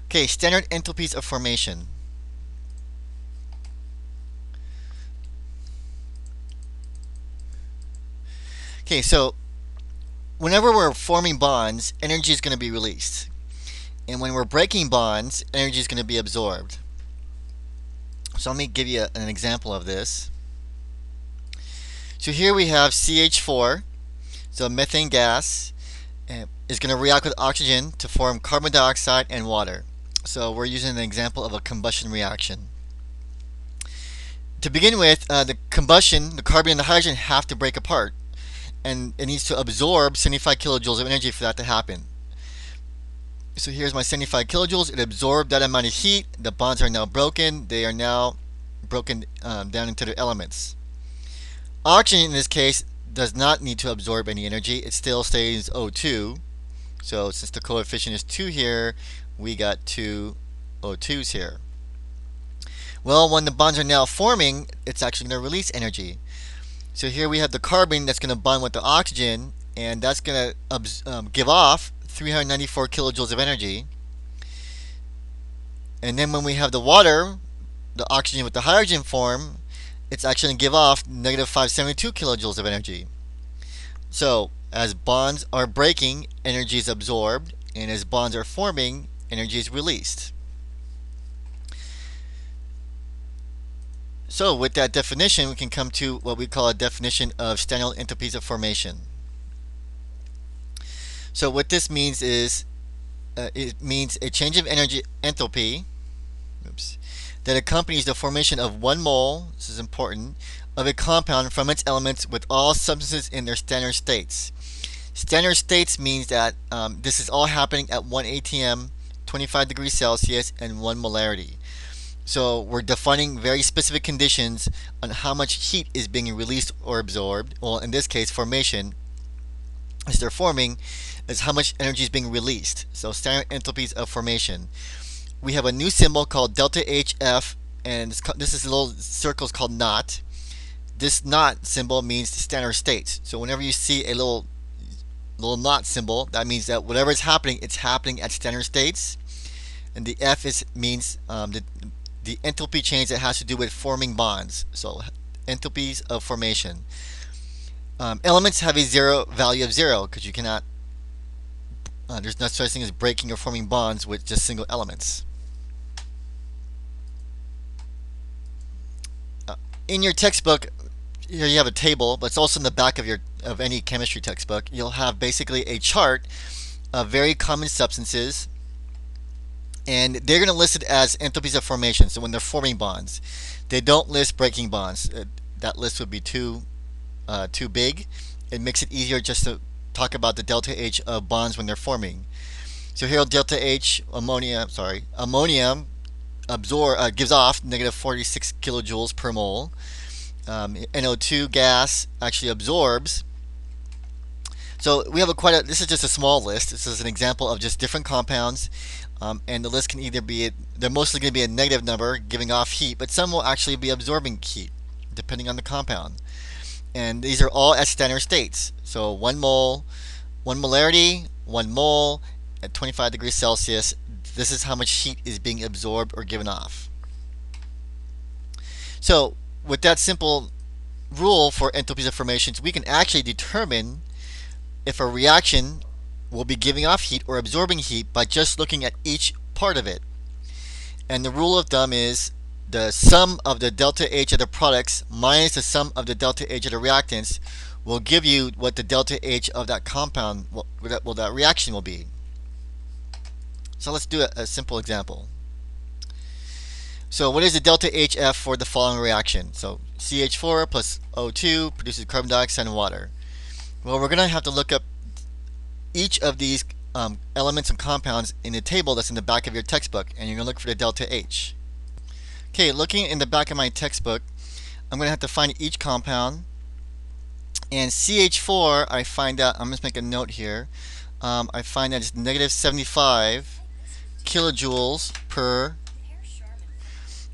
Okay, standard enthalpies of formation. Okay, so whenever we're forming bonds, energy is going to be released. And when we're breaking bonds, energy is going to be absorbed. So let me give you an example of this. So here we have CH4, so methane gas, is going to react with oxygen to form carbon dioxide and water. So we're using an example of a combustion reaction. To begin with, the carbon and the hydrogen have to break apart, and it needs to absorb 75 kilojoules of energy for that to happen. So here's my 75 kilojoules. It absorbed that amount of heat. The bonds are now broken. They are now broken down into their elements. Oxygen in this case does not need to absorb any energy. It still stays O2. So since the coefficient is 2 here, we got two O2s here. Well, when the bonds are now forming, it's actually going to release energy. So here we have the carbon that's going to bond with the oxygen, and that's going to give off 394 kilojoules of energy. And then when we have the water, the oxygen with the hydrogen form, it's actually going to give off negative 572 kilojoules of energy. So as bonds are breaking, energy is absorbed, and as bonds are forming, energy is released. So with that definition, we can come to what we call a definition of standard enthalpies of formation. So what this means is it means a change of energy enthalpy that accompanies the formation of 1 mole, this is important, of a compound from its elements with all substances in their standard states. Standard states means that this is all happening at 1 atm, 25 degrees Celsius, and 1 molarity. So we're defining very specific conditions on how much heat is being released or absorbed. Well, in this case, formation, as they're forming, is how much energy is being released. So standard enthalpies of formation. We have a new symbol called delta HF, and this is a little circles called knot. This knot symbol means standard states. So whenever you see a little knot symbol, that means that whatever is happening, it's happening at standard states. And the F means the enthalpy change that has to do with forming bonds. So enthalpies of formation. Elements have a value of 0 because you cannot. There's no such thing as breaking or forming bonds with just single elements. In your textbook, here you have a table, but it's also in the back of any chemistry textbook. You'll have basically a chart of very common substances, and they're going to list it as enthalpies of formation. So when they're forming bonds, they don't list breaking bonds. That list would be too big. It makes it easier just to talk about the delta H of bonds when they're forming. So here delta H ammonia gives off negative 46 kilojoules per mole. NO2 gas actually absorbs. So we have this is just a small list. This is an example of just different compounds, and the list can either be, they're mostly going to be a negative number giving off heat, but some will actually be absorbing heat depending on the compound. And these are all at standard states. So 1 mole, 1 molarity, 1 mole at 25 degrees Celsius. This is how much heat is being absorbed or given off. So with that simple rule for enthalpies of formations, we can actually determine if a reaction will be giving off heat or absorbing heat by just looking at each part of it. And the rule of thumb is the sum of the delta H of the products minus the sum of the delta H of the reactants will give you what the delta H of that compound, that reaction will be. So let's do a simple example. So what is the delta HF for the following reaction? So CH4 plus O2 produces carbon dioxide and water. Well, we're going to have to look up each of these elements and compounds in the table that's in the back of your textbook, and you're going to look for the delta H. Okay, looking in the back of my textbook, I'm going to have to find each compound. And CH4, I find out, I'm just make a note here, I find that it's negative 75 kilojoules per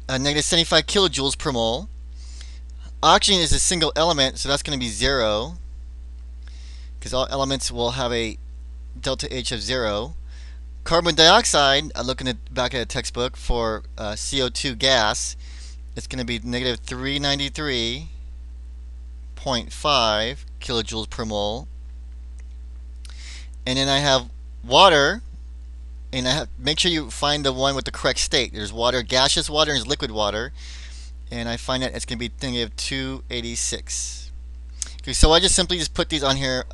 negative 75 kilojoules per mole. Oxygen is a single element, so that's going to be 0, because all elements will have a delta H of 0. Carbon dioxide, looking at back at a textbook for CO2 gas, it's going to be negative 393.5 kilojoules per mole. And then I have water, and I have make sure you find the one with the correct state. There's water, gaseous water, and there's liquid water, and I find that it's going to be negative 286. Okay, so I just simply put these on here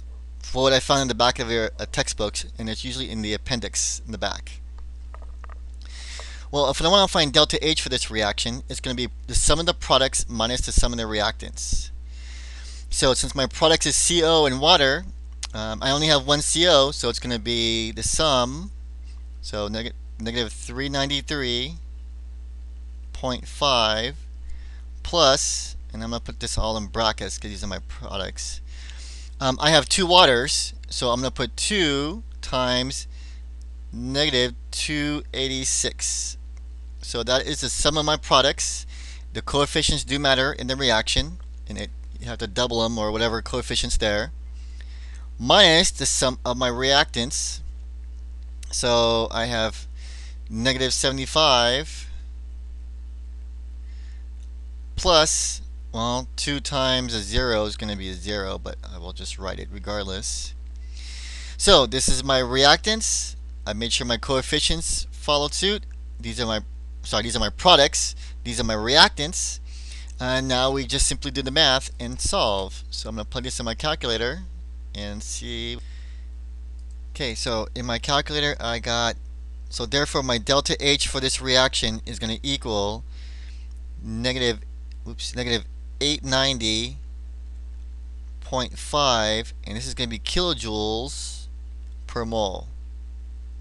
for what I found in the back of your textbooks, and it's usually in the appendix in the back. Well, if I want to find delta H for this reaction, it's going to be the sum of the products minus the sum of the reactants. So since my product is CO and water, I only have one CO, so it's going to be the sum. So negative 393.5 plus, and I'm going to put this all in brackets because these are my products. I have two waters, so I'm going to put 2 times negative 286. So that is the sum of my products. The coefficients do matter in the reaction, and you have to double them or whatever coefficients there, minus the sum of my reactants. So I have negative 75 plus, well, 2 times a 0 is going to be a 0, but I will just write it regardless. So this is my reactants. I made sure my coefficients followed suit. These are my products. These are my reactants. And now we just simply do the math and solve. So I'm going to plug this in my calculator and see. Okay, so in my calculator I got, so therefore my delta H for this reaction is going to equal negative 890.5, and this is going to be kilojoules per mole.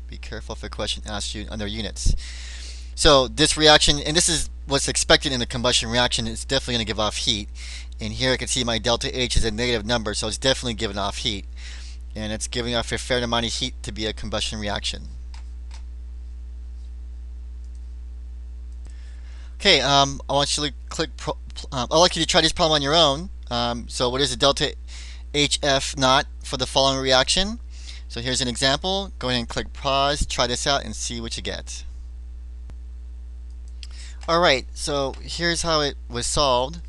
Be careful if a question asks you under units. So this reaction, and this is what's expected in a combustion reaction, it's definitely going to give off heat. And here I can see my delta H is a negative number, so it's definitely giving off heat. And it's giving off a fair amount of heat to be a combustion reaction. Okay, I want you to I'd like you to try this problem on your own. So what is the delta HF naught for the following reaction? So here's an example. Go ahead and click pause, try this out, and see what you get. Alright, so here's how it was solved.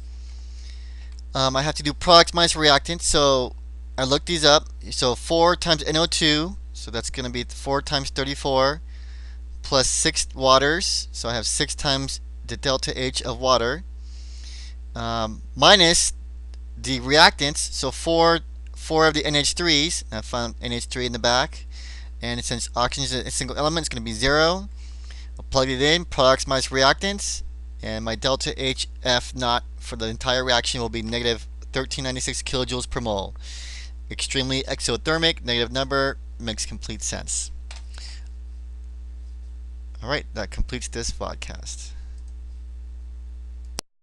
I have to do products minus reactants, so I looked these up. So 4 times NO2, so that's going to be 4 times 34, plus 6 waters, so I have 6 times the delta H of water, minus the reactants, so 4 of the NH3s, I found NH3 in the back, and since oxygen is a single element, it's going to be 0. I'll plug it in, products minus reactants, and my delta HF naught for the entire reaction will be negative 1396 kilojoules per mole. Extremely exothermic, negative number, makes complete sense. Alright, that completes this podcast.